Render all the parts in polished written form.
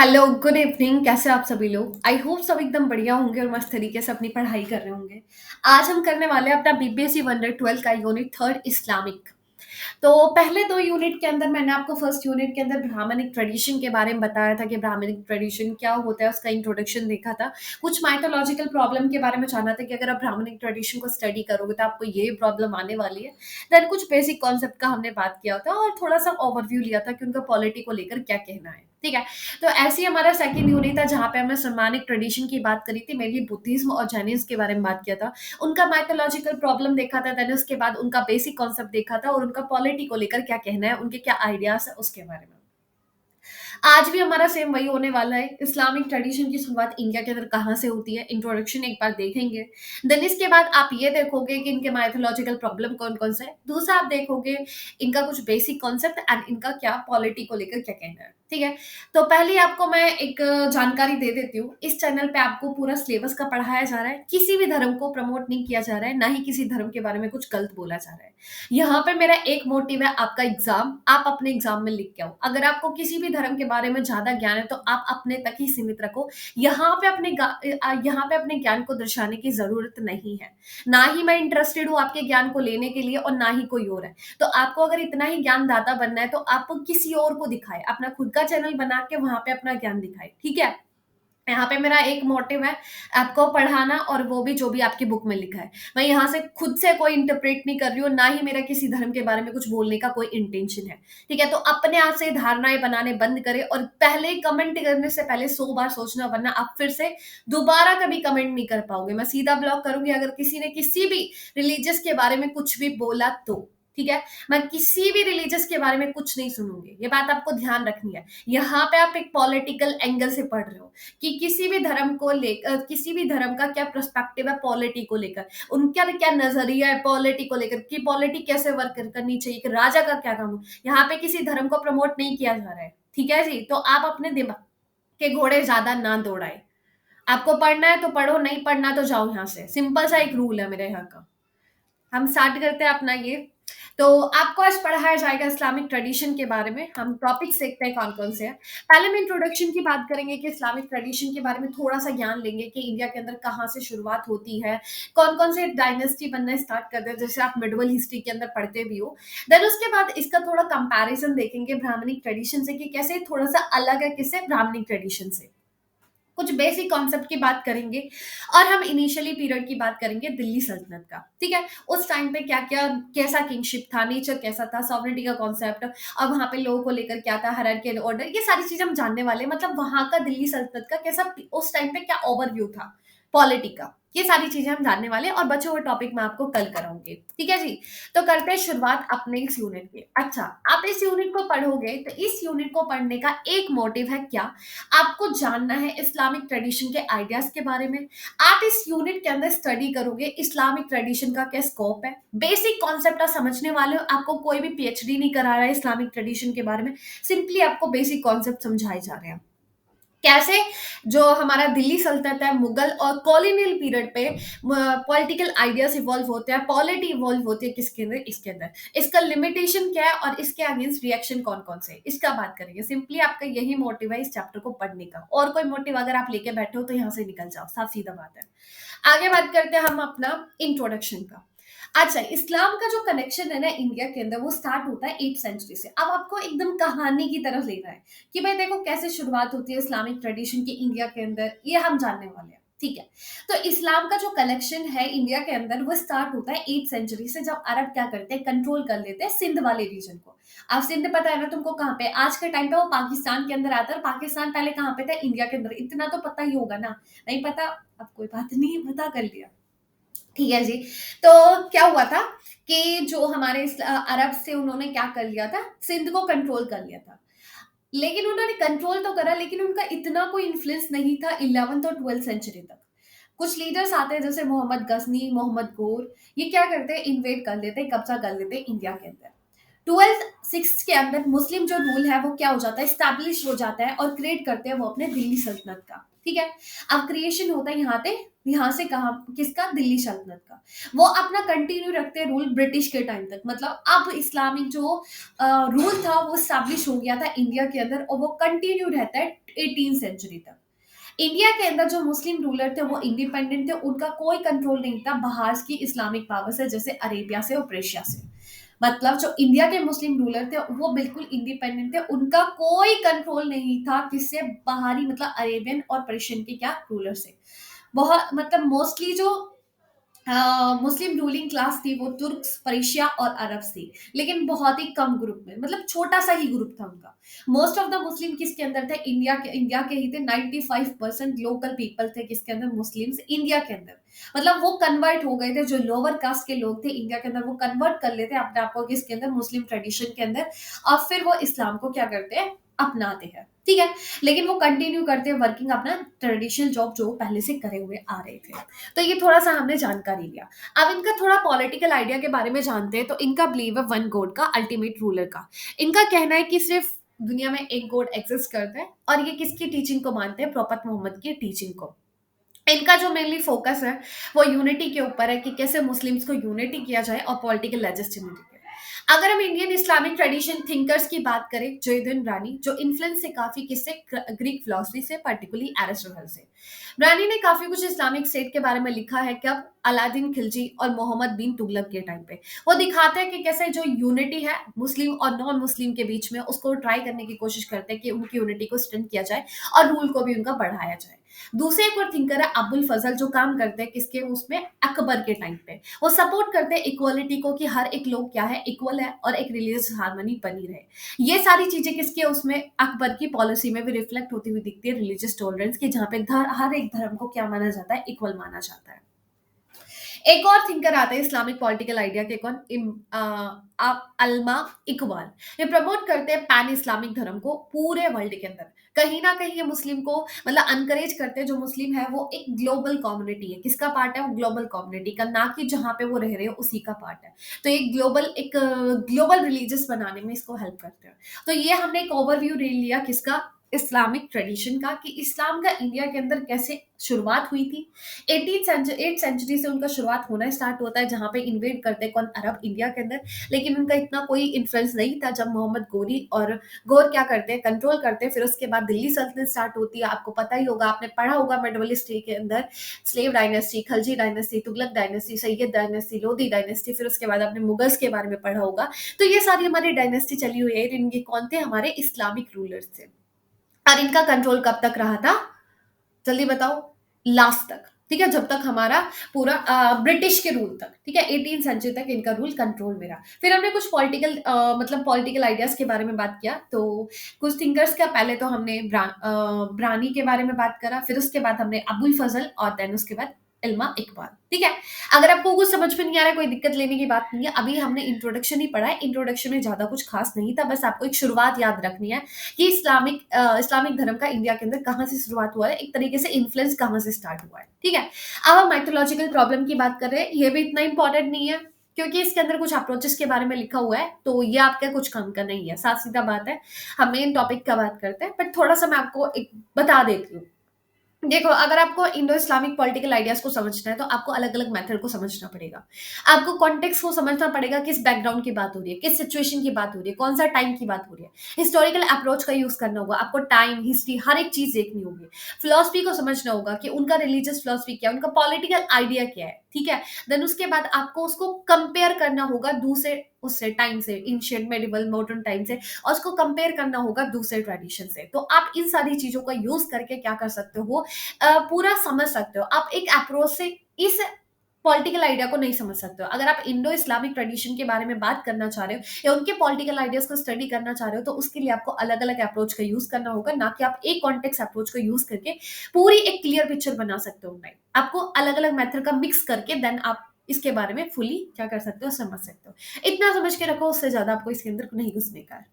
Hello, good evening. कैसे आप सभी लोग? आई होप सब एकदम बढ़िया होंगे और मस्त तरीके से अपनी पढ़ाई कर रहे होंगे। आज हम करने वाले हैं अपना बीपीएससी 112 का यूनिट थर्ड इस्लामिक। तो पहले 2 यूनिट के अंदर मैंने आपको फर्स्ट यूनिट के अंदर ब्राह्मणिक ट्रेडिशन के बारे में बताया था कि ब्राह्मणिक ट्रेडिशन क्या होता है, उसका इंट्रोडक्शन देखा था। कुछ माइथोलॉजिकल प्रॉब्लम के बारे में जाना था कि अगर आप ब्राह्मणिक ट्रेडिशन को स्टडी करोगे तो आपको ये प्रॉब्लम आने वाली है। देन कुछ बेसिक कॉन्सेप्ट का हमने बात किया था और थोड़ा-सा ओवरव्यू लिया था कि उनका पॉलिटी को लेकर क्या कहना है, ठीक है? तो ऐसे ही हमारा सेकंड यूनिट था जहाँ पे हमने सामानिक ट्रेडिशन की बात करी थी, मेनली बुद्धिज्म और जैनिज़्म के बारे में बात किया था। उनका माइथोलॉजिकल प्रॉब्लम देखा था, देन उसके बाद उनका बेसिक कॉन्सेप्ट देखा था और उनका पॉलिटी को लेकर क्या कहना है, उनके क्या आइडियाज़ है उसके बारे में। आज भी हमारा सेम वही होने वाला है। इस्लामिक ट्रेडिशन की शुरुआत इंडिया के अंदर कहाँ से होती है, इंट्रोडक्शन एक बार देखेंगे। देन इसके बाद आप ये देखोगे कि इनके माइथोलॉजिकल प्रॉब्लम कौन-कौन से हैं। दूसरा आप देखोगे इनका कुछ बेसिक कॉन्सेप्ट एंड इनका क्या पॉलिटी को लेकर क्या कहना है, ठीक है? तो पहले आपको मैं एक जानकारी दे देती हूँ। इस चैनल पे आपको पूरा सिलेबस का पढ़ाया जा रहा है। किसी भी धर्म को प्रमोट नहीं किया जा रहा है, ना ही किसी धर्म के बारे में कुछ गलत बोला जा रहा है। यहाँ पे मेरा एक मोटिव है आपका एग्जाम, आप अपने एग्जाम में लिख के आओ। अगर आपको किसी भी धर्म के बारे में ज़्यादा ज्ञान है तो आप अपने तक ही सीमित रखो। यहाँ पे अपने ज्ञान को दर्शाने की ज़रूरत नहीं है। ना ही मैं इंटरेस्टेड हूँ आपके ज्ञान को लेने के लिए और ना ही कोई और है। तो आपको अगर इतना ही ज्ञानदाता बनना है तो आप किसी और को दिखाएँ, अपना खुद का चैनल बना के वहाँ पे अपना ज्ञान दिखाएँ, ठीक है? यहाँ पे मेरा एक मोटिव है आपको पढ़ाना और वो भी जो भी आपकी बुक में लिखा है। मैं यहाँ से खुद से कोई इंटरप्रेट नहीं कर रही हूँ, ना ही मेरा किसी धर्म के बारे में कुछ बोलने का कोई इंटेंशन है। ठीक है? तो अपने आप से धारणाएँ बनाने बंद करें और पहले कमेंट करने से पहले 100 बार सोचना वरना आप फिर से दोबारा कभी कमेंट नहीं कर पाओगे। मैं सीधा ब्लॉक करूँगी अगर किसी ने किसी भी रिलीजियस के बारे में कुछ भी बोला तो। ठीक है? मैं किसी भी रिलीजियस के बारे में कुछ नहीं सुनूँगी। ये बात आपको ध्यान रखनी है। यहाँ पे आप एक पॉलिटिकल एंगल से पढ़ रहे हो। कि किसी भी धर्म को लेकर किसी भी धर्म का क्या पर्सपेक्टिव है पॉलिटी को लेकर, उनका क्या नजरिया है पॉलिटी को लेकर कि पॉलिटी कैसे वर्क करनी चाहिए, कि राजा का क्या काम है। यहाँ पे किसी धर्म को प्रमोट नहीं किया जा रहा है, ठीक है जी? तो आप अपने दिमाग के घोड़े ज्यादा ना दौड़ाए। आपको पढ़ना है तो पढ़ो, नहीं पढ़ना तो जाओ यहाँ से। सिंपल सा एक रूल है मेरे यहाँ का। हम स्टार्ट करते हैं अपना ये। तो आपको आज पढ़ाया जाएगा इस्लामिक ट्रेडिशन के बारे में। हम टॉपिक्स देखते हैं कौन-कौन से हैं। पहले हम इंट्रोडक्शन की बात करेंगे कि इस्लामिक ट्रेडिशन के बारे में थोड़ा-सा ज्ञान लेंगे कि इंडिया के अंदर कहाँ से शुरुआत होती है, कौन-कौन से डायनेस्टी बनना स्टार्ट करते हैं, जैसे आप मिडवल हिस्ट्री के अंदर पढ़ते भी हो। देन उसके बाद इसका थोड़ा कंपैरिज़न देखेंगे ब्राह्मणिक ट्रेडिशन से कि कैसे थोड़ा-सा अलग है किससे ब्राह्मणिक ट्रेडिशन से। कुछ बेसिक कॉन्सेप्ट की बात करेंगे और हम इनिशियली पीरियड की बात करेंगे दिल्ली सल्तनत का, ठीक है? उस टाइम पे क्या-क्या कैसा किंगशिप था, नेचर कैसा था, सॉवरेनिटी का कॉन्सेप्ट और वहाँ पे लोगों को लेकर क्या था, हायरार्किकल ऑर्डर, ये सारी चीज़ें हम जानने वाले हैं। मतलब वहाँ का दिल्ली सल्तनत का कैसा उस टाइम पे क्या ओवरव्यू था, पॉलिटी का। ये सारी चीज़ें हम जानने वाले हैं और बचे हुए टॉपिक मैं आपको कल कराऊँगी, ठीक है जी? तो करते हैं शुरुआत अपने इस यूनिट की। अच्छा, आप इस यूनिट को पढ़ोगे तो इस यूनिट को पढ़ने का एक मोटिव है क्या? आपको जानना है इस्लामिक ट्रेडिशन के आइडियाज के बारे में। आप इस यूनिट के अंदर स्टडी करोगे इस्लामिक ट्रेडिशन का क्या स्कोप है, बेसिक कॉन्सेप्ट आप समझने वाले हो। आपको कोई भी पीएचडी नहीं करा रहा है इस्लामिक ट्रेडिशन के बारे में, सिंपली आपको बेसिक कॉन्सेप्ट समझाए जा रहे हैं। कैसे जो हमारा दिल्ली सल्तनत है, मुगल और कॉलोनियल पीरियड पे पॉलिटिकल आइडियाज इवॉल्व होते हैं, पॉलिटी इवॉल्व होती है किसके अंदर, इसके अंदर। इसका लिमिटेशन क्या है और इसके अगेंस्ट रिएक्शन कौन-कौन से है, इसका बात करेंगे। सिंपली आपका यही मोटिव है इस चैप्टर को पढ़ने का। और कोई मोटिव अगर आप लेके बैठे हो तो यहाँ से निकल जाओ, साफ सीधा बात है। आगे बात करते हैं हम अपना इंट्रोडक्शन का। अच्छा, इस्लाम का जो कनेक्शन है ना इंडिया के अंदर वो स्टार्ट होता है 8th सेंचुरी से। अब आपको एकदम कहानी की तरफ ले रहा है कि भाई देखो कैसे शुरुआत होती है इस्लामिक ट्रेडिशन की इंडिया के अंदर, ये हम जानने वाले हैं। ठीक है, तो इस्लाम का जो कलेक्शन है इंडिया के अंदर वो स्टार्ट होता है 8th सेंचुरी से, जब अरब क्या करते हैं, कंट्रोल कर लेते हैं सिंध वाले रीजन को। अब सिंध पता है ना तुमको कहाँ पे, आज के टाइम पे वो पाकिस्तान के अंदर आता है और पाकिस्तान पहले कहाँ पे था, इंडिया के अंदर। इतना तो पता ही होगा ना? नहीं पता, अब कोई बात नहीं, पता कर लिया। ठीक है जी। तो क्या हुआ था कि जो हमारे अरब से उन्होंने क्या कर लिया था, सिंध को कंट्रोल कर लिया था। लेकिन उन्होंने कंट्रोल तो करा, लेकिन उनका इतना कोई इन्फ्लुएंस नहीं था 11th और 12th सेंचुरी तक। कुछ लीडर्स आते हैं जैसे मोहम्मद गजनी, मोहम्मद गोर, ये क्या करते हैं, इन्वेड कर लेते हैं, कब्जा कर लेते हैं इंडिया के अंदर। 12th 6th के अंदर मुस्लिम जो रूल है वो क्या हो जाता है, स्टैब्लिश हो जाता है और क्रिएट करते हैं वो अपने दिल्ली सल्तनत का। ठीक है। अब क्रिएशन होता है यहाँ से कहाँ किसका, दिल्ली सल्तनत का। वो अपना कंटिन्यू रखते हैं रूल ब्रिटिश के टाइम तक, मतलब अब इस्लामिक जो रूल था वो स्टैब्लिश हो गया था इंडिया के अंदर, और वो कंटिन्यू रहता है 18 सेंचुरी तक। इंडिया के अंदर जो मुस्लिम रूलर थे वो इंडिपेंडेंट थे, उनका कोई कंट्रोल नहीं था बाहर की इस्लामिक पावर से, जैसे अरेबिया से और पर्शिया से। मतलब जो इंडिया के मुस्लिम रूलर थे वो बिल्कुल इंडिपेंडेंट थे, उनका कोई कंट्रोल नहीं था किससे, बाहरी मतलब अरेबियन और पर्शियन के क्या रूलर से। बहुत मतलब मोस्टली जो मुस्लिम रूलिंग क्लास थी वो तुर्क्स, पर्शिया और अरब्स थी, लेकिन बहुत ही कम ग्रुप में, मतलब छोटा सा ही ग्रुप था उनका। मोस्ट ऑफ द मुस्लिम किसके अंदर थे, इंडिया के ही थे। 95% लोकल पीपल थे किसके अंदर, मुस्लिम्स इंडिया के अंदर। मतलब वो कन्वर्ट हो गए थे, जो लोअर कास्ट के लोग थे इंडिया के अंदर वो कन्वर्ट कर लेते अपने आप को किसके अंदर, मुस्लिम ट्रेडिशन के अंदर, और फिर वो इस्लाम को क्या करते हैं, अपनाते हैं। ठीक है। लेकिन वो कंटिन्यू करते हैं वर्किंग अपना ट्रेडिशनल जॉब जो पहले से करे हुए आ रहे थे। तो ये थोड़ा सा हमने जानकारी लिया। अब इनका थोड़ा पॉलिटिकल आइडिया के बारे में जानते हैं। तो इनका बिलीव है वन गॉड का, अल्टीमेट रूलर का। इनका कहना है कि सिर्फ दुनिया में एक गॉड एग्जिस्ट करता है, और ये किसकी टीचिंग को मानते हैं, प्रॉफेट मोहम्मद की टीचिंग को। इनका जो मेनली फोकस है वो यूनिटी के ऊपर है, कि कैसे मुस्लिम्स को यूनिटी किया जाए और पॉलिटिकल लेजिस्टिमिटी के। अगर हम इंडियन इस्लामिक ट्रेडिशन थिंकर्स की बात करें, जयदीन रानी जो इन्फ्लुएंस है काफी किससे, ग्रीक फिलोसफी से, पर्टिकुलरली एरिस्टोटल से। रानी ने काफी कुछ इस्लामिक स्टेट के बारे में लिखा है, कब, अलादीन खिलजी और मोहम्मद बिन तुगलक के टाइम पे। वो दिखाते हैं कि कैसे जो यूनिटी है मुस्लिम और नॉन मुस्लिम के बीच में, उसको ट्राई करने की कोशिश करते हैं कि उनकी यूनिटी को स्ट्रेंथ किया जाए और रूल को भी उनका बढ़ाया जाए। दूसरे एक और थिंकर है अबुल फजल, जो काम करते हैं किसके, उसमें अकबर के टाइम पे। वो सपोर्ट करते हैं इक्वालिटी को, कि हर एक लोग क्या है, इक्वल है, और एक रिलीजियस हार्मनी बनी रहे। ये सारी चीजें किसके, उसमें अकबर की पॉलिसी में भी रिफ्लेक्ट होती हुई दिखती है, रिलीजियस टॉलरेंस की, जहां पे हर एक धर्म को क्या माना जाता है, इक्वल माना जाता है। एक और थिंकर आते हैं इस्लामिक पॉलिटिकल आइडिया के, कौन, अल्मा इकबाल। ये प्रमोट करते हैं पैन इस्लामिक धर्म को पूरे वर्ल्ड के अंदर। कहीं ना कहीं ये मुस्लिम को मतलब अनकरेज करते हैं, जो मुस्लिम है वो एक ग्लोबल कम्युनिटी है, किसका पार्ट है वो, ग्लोबल कम्युनिटी का, ना कि जहां पे वो रह रहे हो उसी का पार्ट है। तो एक ग्लोबल रिलीजियस बनाने में इसको हेल्प करते हैं। तो ये हमने एक ओवरव्यू ले लिया किसका, इस्लामिक ट्रेडिशन का, कि इस्लाम का इंडिया के अंदर कैसे शुरुआत हुई थी। 8th सेंचुरी से उनका शुरुआत होना स्टार्ट होता है, जहाँ पे इन्वेड करते हैं कौन, अरब इंडिया के अंदर। लेकिन उनका इतना कोई इन्फ्लुएंस नहीं था। जब मोहम्मद गोरी और गौर क्या करते हैं, कंट्रोल करते हैं, फिर उसके बाद दिल्ली सल्तनत स्टार्ट होती है। आपको पता ही होगा, आपने पढ़ा होगा मिडिवल हिस्ट्री के अंदर, slave dynasty, Khalji dynasty, Tughlaq dynasty, Syed dynasty, Lodhi dynasty, फिर उसके बाद आपने मुगल्स के बारे में पढ़ा होगा। तो ये सारी हमारी डायनेस्टी चली हुई है। इनके कौन थे, हमारे इस्लामिक रूलर्स थे। और इनका कंट्रोल कब तक रहा था, जल्दी बताओ, लास्ट तक। ठीक है, जब तक हमारा पूरा ब्रिटिश के रूल तक, ठीक है, 18 सेंचुरी तक इनका रूल कंट्रोल में रहा। फिर हमने कुछ पॉलिटिकल मतलब पॉलिटिकल आइडियाज के बारे में बात किया। तो कुछ थिंकर्स का, पहले तो हमने ब्रानी के बारे में बात करा, फिर उसके बाद हमने अबुल फजल, और देन उसके बाद इल्मा इकबाल। ठीक है। अगर आपको कुछ समझ में नहीं आ रहा है, कोई दिक्कत लेने की बात नहीं है। अभी हमने इंट्रोडक्शन ही पढ़ा है, इंट्रोडक्शन में ज्यादा कुछ खास नहीं था, बस आपको एक शुरुआत याद रखनी है कि इस्लामिक धर्म का इंडिया के अंदर कहाँ से शुरुआत हुआ है, एक तरीके से इन्फ्लुएंस कहाँ से स्टार्ट हुआ है। ठीक है। अब हम माइथोलॉजिकल प्रॉब्लम की बात कर रहे हैं, ये भी इतना इंपॉर्टेंट नहीं है, क्योंकि इसके अंदर कुछ अप्रोचेस के बारे में लिखा हुआ है, तो ये आपके कुछ काम का नहीं है, साफ सीधा बात है। हम मेन टॉपिक का बात करते हैं, बट थोड़ा सा मैं आपको एक बता देती हूँ। देखो, अगर आपको इंडो इस्लामिक पॉलिटिकल आइडियाज को समझना है तो आपको अलग अलग मेथड को समझना पड़ेगा। आपको कॉन्टेक्स्ट को समझना पड़ेगा, किस बैकग्राउंड की बात हो रही है, किस सिचुएशन की बात हो रही है, कौन सा टाइम की बात हो रही है। हिस्टोरिकल अप्रोच का यूज करना होगा आपको, टाइम, हिस्ट्री, हर एक चीज देखनी होगी। फिलोसफी को समझना होगा कि उनका रिलीजियस फिलोसफी क्या है, उनका पॉलिटिकल आइडिया क्या है। ठीक है। देन उसके बाद आपको उसको कंपेयर करना होगा दूसरे उससे टाइम से, एंशिएंट, मेडिवल, मॉडर्न टाइम से, और उसको कंपेयर करना होगा दूसरे ट्रेडिशन से। तो आप इन सारी चीजों का यूज करके क्या कर सकते हो, पूरा समझ सकते हो। आप एक अप्रोच से इस पॉलिटिकल आइडिया को नहीं समझ सकते हो। अगर आप इंडो इस्लामिक ट्रेडिशन के बारे में बात करना चाह रहे हो या उनके पॉलिटिकल आइडियाज को स्टडी करना चाह रहे हो, तो उसके लिए आपको अलग अलग अप्रोच का यूज करना होगा, ना कि आप एक कॉन्टेक्स्ट अप्रोच को यूज करके पूरी एक क्लियर पिक्चर बना सकते हो। नहीं, आपको अलग अलग मेथड का मिक्स करके देन आप इसके बारे में फुली क्या कर सकते हो, समझ सकते हो। इतना समझ के रखो, उससे ज्यादा आपको इसके अंदर नहीं घुसने का है।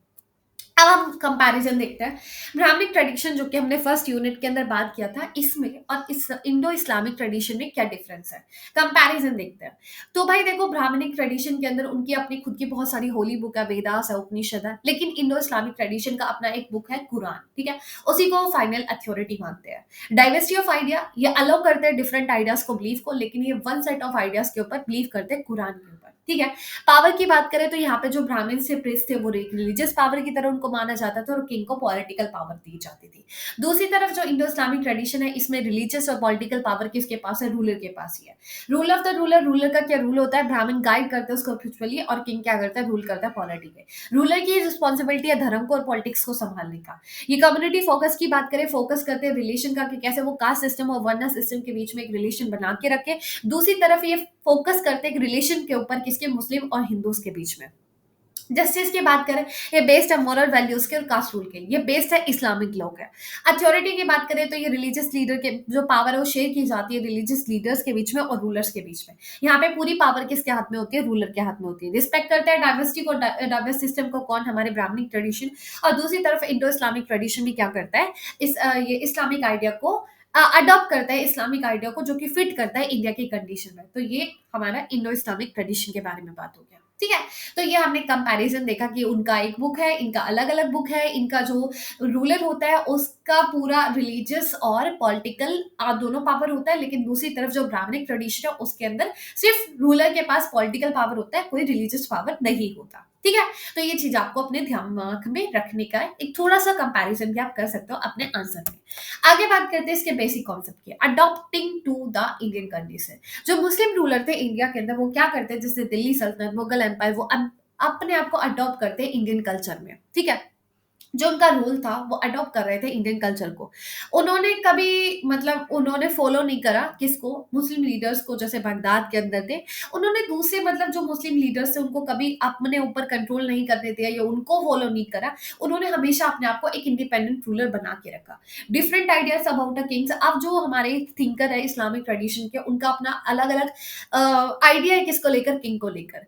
अब हम कंपैरिजन देखते हैं। ब्राह्मणिक ट्रेडिशन जो कि हमने फर्स्ट यूनिट के अंदर बात किया था, इसमें और इस इंडो इस्लामिक ट्रेडिशन में क्या डिफरेंस है, कंपैरिजन देखते हैं। तो भाई देखो, ब्राह्मणिक ट्रेडिशन के अंदर उनकी अपनी खुद की बहुत सारी होली बुक है, वेदास है, उपनिषद है, लेकिन इंडो इस्लामिक ट्रेडिशन का अपना एक बुक है कुरान, ठीक है। उसी को फाइनल अथॉरिटी मानते हैं। डाइवर्सिटी ऑफ आइडिया ये अलाउ करते हैं डिफरेंट आइडियाज को बिलीव को, लेकिन ये वन सेट ऑफ आइडियाज के ऊपर बिलीव करते हैं, कुरान के ऊपर, ठीक है। पावर की बात करें तो यहाँ पे जो ब्राह्मण से प्रिंस थे वो रिलीजियस पावर की तरह उनको माना जाता था और किंग को पॉलिटिकल पावर दी जाती थी। दूसरी तरफ जो इंडो इस्लामिक ट्रेडिशन है, इसमें रिलीजियस और पॉलिटिकल पावर किसके पास है, रूलर के पास ही है। Rule of the ruler, ruler का क्या रूल होता है, ब्राह्मण गाइड करते हैं उसको स्पिरिचुअली, और किंग क्या करता है, रूल करता है पॉलिटिकल। रूलर की रिस्पॉन्सिबिलिटी है धर्म को और पॉलिटिक्स को संभालने का। ये कम्युनिटी फोकस की बात करें, फोकस करते हैं रिलेशन का कि कैसे वो कास्ट सिस्टम और वर्ण सिस्टम के बीच में एक रिलेशन बना के रखे। दूसरी तरफ ये फोकस करते हैं रिलेशन के ऊपर, किसके, मुस्लिम और हिंदूज के बीच में। जस्टिस की बात करें, ये बेस्ड है मोरल वैल्यूज के और कास्ट रूल के, ये बेस्ड है इस्लामिक लॉ के। अथॉरिटी की बात करें तो ये रिलीजियस लीडर के जो पावर है वो शेयर की जाती है रिलीजियस लीडर्स के बीच में और रूलर्स के बीच में। यहाँ पे पूरी पावर किसके हाथ में होती है, रूलर के हाथ में होती है। रिस्पेक्ट करते हैं डाइवर्सिटी को, डाइवर्स सिस्टम को, कौन, हमारे ब्राह्मणिक ट्रेडिशन। और दूसरी तरफ इंडो इस्लामिक ट्रेडिशन भी क्या करता है, ये इस्लामिक आइडिया को अडॉप्ट करता है, इस्लामिक आइडिया को, जो कि फिट करता है इंडिया की कंडीशन में। तो ये हमारा इंडो इस्लामिक ट्रेडिशन के बारे में बात हो गया, ठीक है। तो ये हमने कंपैरिजन देखा कि उनका एक बुक है, इनका अलग अलग बुक है, इनका जो रूलर होता है उसका पूरा रिलीजियस और पॉलिटिकल दोनों पावर होता है, लेकिन दूसरी तरफ जो ब्राह्मणिक ट्रेडिशन है उसके अंदर सिर्फ रूलर के पास पॉलिटिकल पावर होता है, कोई रिलीजियस पावर नहीं होता, ठीक है। तो ये चीज आपको अपने दिमाग में रखने का है। एक थोड़ा सा कंपैरिजन भी आप कर सकते हो अपने आंसर में। आगे बात करते हैं इसके बेसिक कॉन्सेप्ट की, adopting to the Indian condition. जो मुस्लिम रूलर थे इंडिया के अंदर वो क्या करते हैं, जैसे दिल्ली सल्तनत, मुगल एम्पायर, वो अपने आप को अडॉप्ट करते हैं इंडियन कल्चर में, ठीक है। जो उनका रूल था वो अडॉप्ट कर रहे थे इंडियन कल्चर को। उन्होंने कभी मतलब उन्होंने फॉलो नहीं करा किसको, मुस्लिम लीडर्स को, जैसे बगदाद के अंदर थे। उन्होंने दूसरे मतलब जो मुस्लिम लीडर्स थे उनको कभी अपने ऊपर कंट्रोल नहीं करने दिया या उनको फॉलो नहीं करा। उन्होंने हमेशा अपने आप को एक इंडिपेंडेंट रूलर बना के रखा। Different ideas about a Kings. अब जो हमारे थिंकर है इस्लामिक ट्रेडिशन के, उनका अपना अलग अलग आइडिया है किसको लेकर, किंग को लेकर।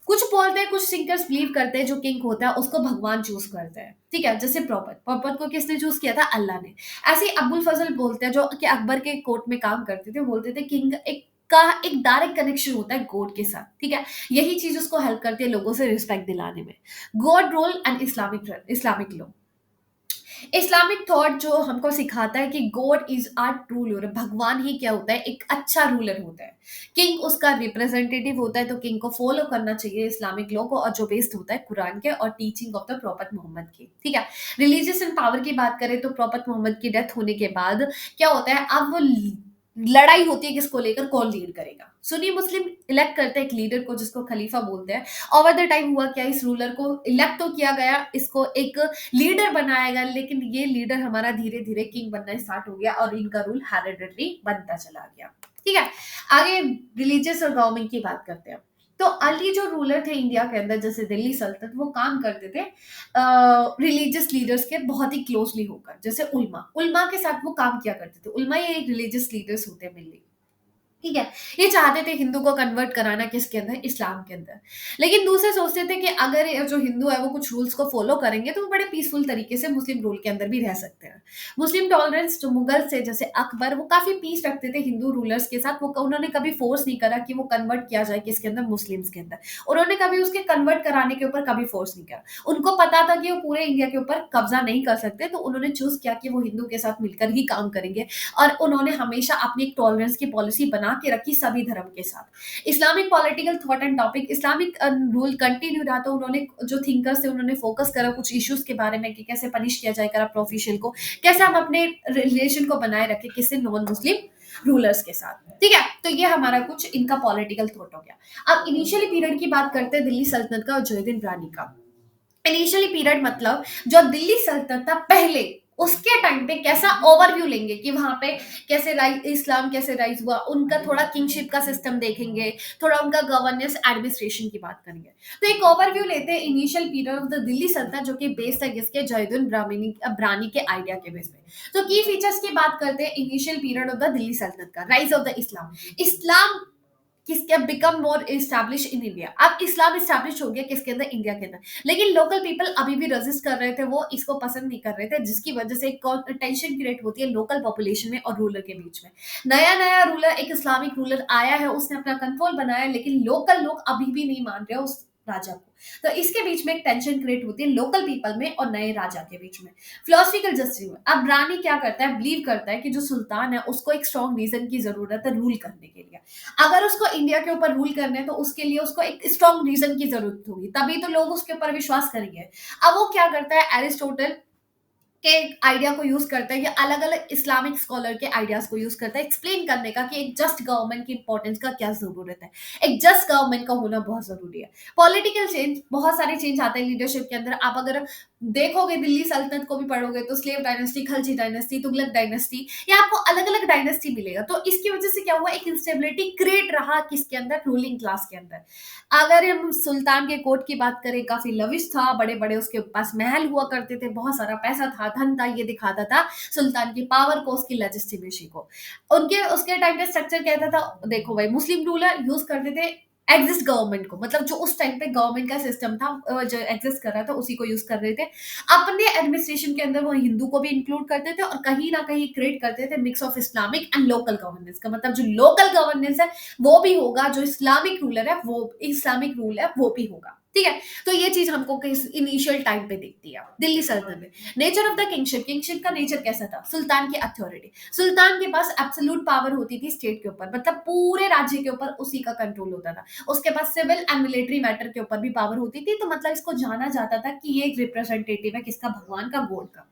कुछ बोलते हैं, कुछ थिंकर्स बिलीव करते हैं जो किंग होता है उसको भगवान चूज करते हैं, ठीक है। जैसे प्रॉपर्ट प्रॉपर्ट को किसने चूज किया था, अल्लाह ने। ऐसे ही अब्बुल फजल बोलते हैं जो कि अकबर के कोर्ट में काम करते थे, बोलते थे किंग एक का एक डायरेक्ट कनेक्शन होता है गॉड के साथ, ठीक है। यही चीज उसको हेल्प करती है लोगों से रिस्पेक्ट दिलाने में। God role and Islamic law. Islamic thought जो हमको सिखाता है कि God is our true ruler, भगवान ही क्या होता है, एक अच्छा रूलर होता है। किंग उसका रिप्रेजेंटेटिव होता है, तो किंग को फॉलो करना चाहिए इस्लामिक लॉ को, और जो बेस्ड होता है कुरान के और teaching of the prophet Muhammad की, ठीक है। रिलीजियस एंड पावर की बात करें तो प्रॉफेट मोहम्मद की डेथ होने के बाद क्या होता है, अब वो लड़ाई होती है किसको लेकर, कौन लीड करेगा। सुन्नी मुस्लिम इलेक्ट करते हैं एक लीडर को जिसको खलीफा बोलते हैं। ओवर द टाइम हुआ क्या, इस रूलर को इलेक्ट तो किया गया, इसको एक लीडर बनाया गया, लेकिन ये लीडर हमारा धीरे धीरे किंग बनना स्टार्ट हो गया और इनका रूल हेरिडिटरी बनता चला गया, ठीक है। आगे रिलीजियस और गवर्नमेंट की बात करते हैं। तो अली जो रूलर थे इंडिया के अंदर, जैसे दिल्ली सल्तनत, वो काम करते थे रिलीजियस लीडर्स के बहुत ही क्लोजली होकर। जैसे उल्मा उल्मा के साथ वो काम किया करते थे। उल्मा ये एक रिलीजियस लीडर्स होते हैं मेनली, ठीक है। ये चाहते थे हिंदू को कन्वर्ट कराना किसके अंदर, इस्लाम के अंदर। लेकिन दूसरे सोचते थे कि अगर ये जो हिंदू है वो कुछ रूल्स को फॉलो करेंगे तो वो बड़े पीसफुल तरीके से मुस्लिम रूल के अंदर भी रह सकते हैं। मुस्लिम टॉलरेंस जो मुगल से, जैसे अकबर, वो काफी पीस रखते थे हिंदू रूलर्स के साथ। वो उन्होंने कभी फोर्स नहीं करा कि वो कन्वर्ट किया जाए किसके अंदर, मुस्लिम्स के अंदर। उन्होंने कभी उसके कन्वर्ट कराने के ऊपर कभी फोर्स नहीं करा। उनको पता था कि वो पूरे इंडिया के ऊपर कब्जा नहीं कर सकते, तो उन्होंने चूज किया कि वो हिंदू के साथ मिलकर ही काम करेंगे। और उन्होंने हमेशा अपनी एक टॉलरेंस की पॉलिसी बना के रखी सभी धर्म के साथ। Islamic political thought and topic, Islamic rule continue रहा, तो उन्होंने जो थिंकर्स थे उन्होंने फोकस करा कुछ इश्यूज के बारे में कि कैसे पनिश किया जाए करप्ट ऑफिशियल को, कैसे हम अपने रिलेशन को बनाए रखें किससे, नॉन मुस्लिम रूलर्स के साथ, ठीक है। तो ये हमारा कुछ इनका पॉलिटिकल थॉट हो गया। अब इनिशियली पीरियड की बात करते हैं दिल्ली सल्तनत का और जयदीन रानी का। इनिशियली पीरियड मतलब जो दिल्ली सल्तनत था पहले, उसके टाइम पे कैसा ओवरव्यू लेंगे कि वहां पे कैसे इस्लाम कैसे राइज हुआ, उनका थोड़ा किंगशिप का सिस्टम देखेंगे, थोड़ा उनका गवर्नेंस एडमिनिस्ट्रेशन की बात करेंगे। तो एक ओवरव्यू लेते हैं initial period of the Delhi सल्तनत, जो कि बेस्ड है किसके, जयदुन ब्रानी के आइडिया के बेस पे। तो की फीचर्स की बात करते हैं initial period of the Delhi सल्तनत का, राइज ऑफ द इस्लाम। इस्लाम किसके become more establish in India. अब इस्लाम एस्टैब्लिश हो गया किसके अंदर, इंडिया के अंदर, लेकिन लोकल पीपल अभी भी रेजिस्ट कर रहे थे, वो इसको पसंद नहीं कर रहे थे, जिसकी वजह से एक टेंशन क्रिएट होती है लोकल पॉपुलेशन में और रूलर के बीच में। नया नया रूलर, एक इस्लामिक रूलर आया है, उसने अपना कंट्रोल बनाया, लेकिन लोकल लोग अभी भी नहीं मान रहे उस राजा को। तो इसके बीच में एक टेंशन क्रिएट होती है लोकल पीपल में और नए राजा के बीच में। फिलोसफिकल जस्टिस में अब रानी क्या करता है, बिलीव करता है कि जो सुल्तान है उसको एक स्ट्रॉन्ग रीजन की जरूरत है रूल करने के लिए। अगर उसको इंडिया के ऊपर रूल करने हैं तो उसके लिए उसको एक स्ट्रॉन्ग रीजन की जरूरत होगी, तभी तो लोग उसके ऊपर विश्वास करेंगे। अब वो क्या करता है, एरिस्टोटल के आइडिया को यूज करता है, या अलग अलग इस्लामिक स्कॉलर के आइडियाज को यूज करता है एक्सप्लेन करने का कि एक जस्ट गवर्नमेंट की इंपॉर्टेंस का क्या जरूरत है। एक जस्ट गवर्नमेंट का होना बहुत जरूरी है। पॉलिटिकल चेंज, बहुत सारे चेंज आते हैं लीडरशिप के अंदर। आप अगर देखोगे दिल्ली सल्तनत को भी पढ़ोगे तो slave dynasty, Khalji dynasty, Tughlaq dynasty, ये आपको अलग अलग डायनेस्टी मिलेगा। तो इसकी वजह से क्या हुआ, एक इंस्टेबिलिटी क्रिएट रहा किसके अंदर, रूलिंग क्लास के अंदर। अगर हम सुल्तान के कोर्ट की बात करें, काफी लविश था, बड़े बड़े उसके पास महल हुआ करते थे, बहुत सारा पैसा था, धन था, ये दिखाता था सुल्तान की पावर को, उसकी लेजिस्लेसी को। उनके उसके टाइम पे स्ट्रक्चर कहता था, देखो भाई मुस्लिम रूलर यूज करते थे एग्जिस्ट गवर्नमेंट को, मतलब जो उस टाइम पे गवर्नमेंट का सिस्टम था, जो एग्जिस्ट कर रहा था उसी को यूज कर रहे थे। अपने एडमिनिस्ट्रेशन के अंदर वो हिंदू को भी इंक्लूड करते थे और कहीं ना कहीं क्रिएट करते थे mix of Islamic and local governance का, मतलब जो लोकल गवर्नेंस है वो भी होगा, जो इस्लामिक रूलर है वो इस्लामिक रूल है वो भी होगा। ठीक है, तो ये चीज हमको इनिशियल टाइम पे दिखती है दिल्ली सल्तनत में। Nature of the kingship, kingship का नेचर कैसा था, सुल्तान की अथॉरिटी, सुल्तान के पास एब्सोल्यूट पावर होती थी स्टेट के ऊपर, मतलब पूरे राज्य के ऊपर उसी का कंट्रोल होता था। उसके पास सिविल एंड मिलिट्री मैटर के ऊपर भी पावर होती थी, तो मतलब इसको जाना जाता था कि ये एक रिप्रेजेंटेटिव है किसका, भगवान का, गॉड का।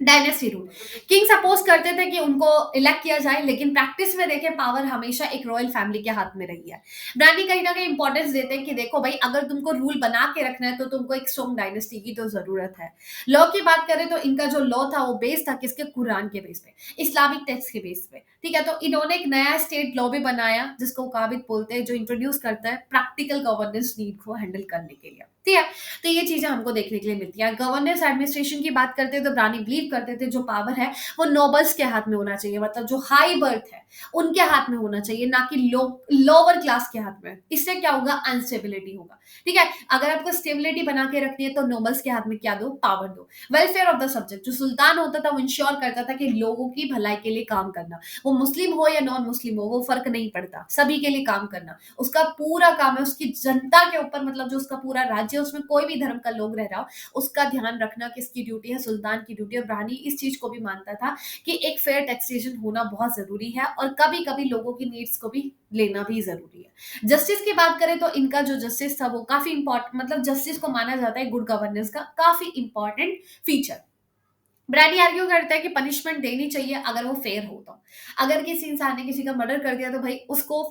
डायनेस्टी रूल, किंग सपोज करते थे कि उनको इलेक्ट किया जाए, लेकिन प्रैक्टिस में देखें पावर हमेशा एक रॉयल फैमिली के हाथ में रही है। ब्रानी कहीं ना कहीं इंपॉर्टेंस देते हैं कि देखो भाई अगर तुमको रूल बना के रखना है तो तुमको एक स्ट्रॉन्ग डायनेस्टी की तो जरूरत है। लॉ की बात करें तो इनका जो लॉ था वो बेस था किसके, कुरान के बेस पे, इस्लामिक टेक्स्ट के बेस पे। ठीक है, तो इन्होंने एक नया स्टेट लॉ भी बनाया जिसको काबित बोलते हैं, जो इंट्रोड्यूस करता है प्रैक्टिकल गवर्नेंस नीड को हैंडल करने के लिए। ठीक है, तो ये चीजें हमको देखने के लिए मिलती है। गवर्नेंस एडमिनिस्ट्रेशन की बात करते हैं तो रानी बिलीव करते थे जो पावर है वो नोबल्स के हाथ में होना चाहिए, मतलब जो हाई बर्थ है उनके हाथ में होना चाहिए, ना कि लोअर क्लास के हाथ में। इससे क्या होगा, अनस्टेबिलिटी होगा। ठीक है, अगर आपको स्टेबिलिटी बना के रखनी है तो नोबल्स के हाथ में क्या दो, पावर दो। वेलफेयर ऑफ द सब्जेक्ट, जो सुल्तान होता था वो इंश्योर करता था कि लोगों की भलाई के लिए काम करना, वो मुस्लिम हो या नॉन मुस्लिम हो वो फर्क नहीं पड़ता, सभी के लिए काम करना उसका पूरा काम है। उसकी जनता के ऊपर, मतलब जो उसका पूरा राज्य है उसमें कोई भी धर्म का लोग रह रहा हो उसका ध्यान रखना किसकी ड्यूटी है, सुल्तान की ड्यूटी। और ब्रानी इस चीज को भी मानता था कि एक फेयर टैक्सेशन होना बहुत जरूरी है और कभी कभी लोगों की नीड्स को भी लेना भी जरूरी है। जस्टिस की बात करें तो इनका जो जस्टिस था वो काफी इंपॉर्टेंट, मतलब जस्टिस को माना जाता है गुड गवर्नेंस का काफी इंपॉर्टेंट फीचर। ब्रैडी आर्ग्यू करता है कि पनिशमेंट देनी चाहिए अगर वो फेयर हो तो। अगर किसी इंसान ने किसी का मर्डर कर दिया तो भाई उसको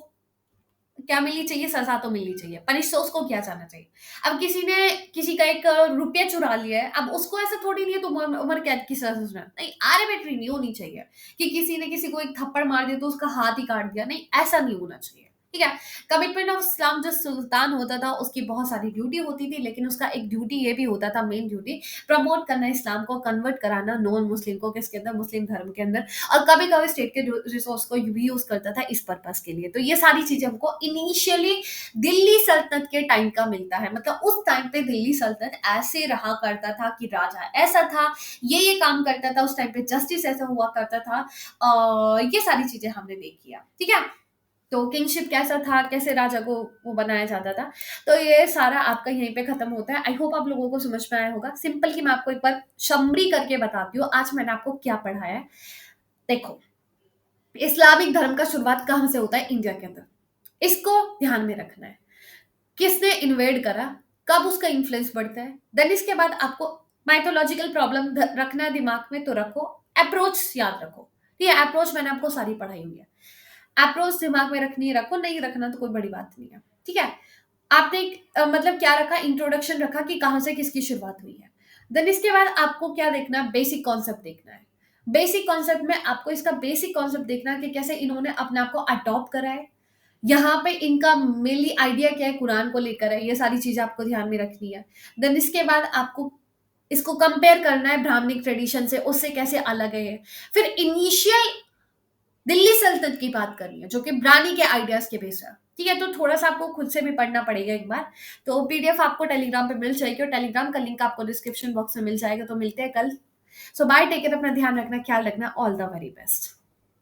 क्या मिलनी चाहिए, सजा तो मिलनी चाहिए, पनिश तो उसको किया जाना चाहिए। अब किसी ने किसी का एक रुपया चुरा लिया है, अब उसको ऐसा थोड़ी नहीं है तो उम्र उम्र कैद की सजा सुना, नहीं, आर्बिट्री नहीं होनी चाहिए कि किसी ने किसी को एक थप्पड़ मार दिया तो उसका हाथ ही काट दिया, नहीं, ऐसा नहीं होना चाहिए। ठीक है, कमिटमेंट ऑफ इस्लाम, जो सुल्तान होता था उसकी बहुत सारी ड्यूटी होती थी, लेकिन उसका एक ड्यूटी ये भी होता था, मेन ड्यूटी, प्रमोट करना इस्लाम को, कन्वर्ट कराना नॉन मुस्लिम को किसके अंदर, मुस्लिम धर्म के अंदर। और कभी कभी स्टेट के रिसोर्स को भी यूज करता था इस पर्पस के लिए। तो ये सारी चीजें हमको इनिशियली दिल्ली सल्तनत के टाइम का मिलता है, मतलब उस टाइम पे दिल्ली सल्तनत ऐसे रहा करता था कि राजा ऐसा था, ये काम करता था, उस टाइम पे जस्टिस ऐसा हुआ करता था। ये सारी चीजें हमने देखी है। ठीक है, तो किंगशिप कैसा था, कैसे राजा को वो बनाया जाता था, तो ये सारा आपका यहीं पे खत्म होता है। आई होप आप लोगों को समझ में आया होगा। सिंपल की मैं आपको एक बार समरी करके बताती हूँ आज मैंने आपको क्या पढ़ाया है। देखो, इस्लामिक धर्म का शुरुआत कहाँ से होता है, इंडिया के अंदर, इसको ध्यान में रखना है। किसने इन्वेड करा, कब उसका इन्फ्लुएंस बढ़ता है, देन इसके बाद आपको माइथोलॉजिकल प्रॉब्लम रखना है दिमाग में तो रखो, अप्रोच याद रखो। ठीक है, अप्रोच मैंने आपको सारी पढ़ाई हुई है, अप्रोच दिमाग में रखनी है रखो, नहीं रखना तो कोई बड़ी बात नहीं है। ठीक है, आपने मतलब क्या रखा, इंट्रोडक्शन रखा कि कहां से किसकी शुरुआत हुई है। देन इसके बाद आपको क्या देखना है, बेसिक कॉन्सेप्ट देखना है। बेसिक कॉन्सेप्ट में आपको इसका बेसिक कॉन्सेप्ट देखना है कि कैसे इन्होंने अपने आप को अडॉप्ट करा है, यहाँ पे इनका मेनली आइडिया क्या है, कुरान को लेकर है, ये सारी चीजें आपको ध्यान में रखनी है। देन इसके बाद आपको इसको कंपेयर करना है ब्राह्मणिक ट्रेडिशन से, उससे कैसे अलग है ये। फिर इनिशियल दिल्ली सल्तनत की बात करनी है जो कि ब्रानी के आइडियाज के बेस है। ठीक है? तो थोड़ा-सा आपको खुद से भी पढ़ना पड़ेगा एक बार। तो पीडीएफ आपको टेलीग्राम पे मिल जाएगी और टेलीग्राम का लिंक आपको डिस्क्रिप्शन बॉक्स में मिल जाएगा। तो मिलते हैं कल। सो बाय, टेक केयर, अपना ध्यान रखना, ख्याल रखना। All the very best.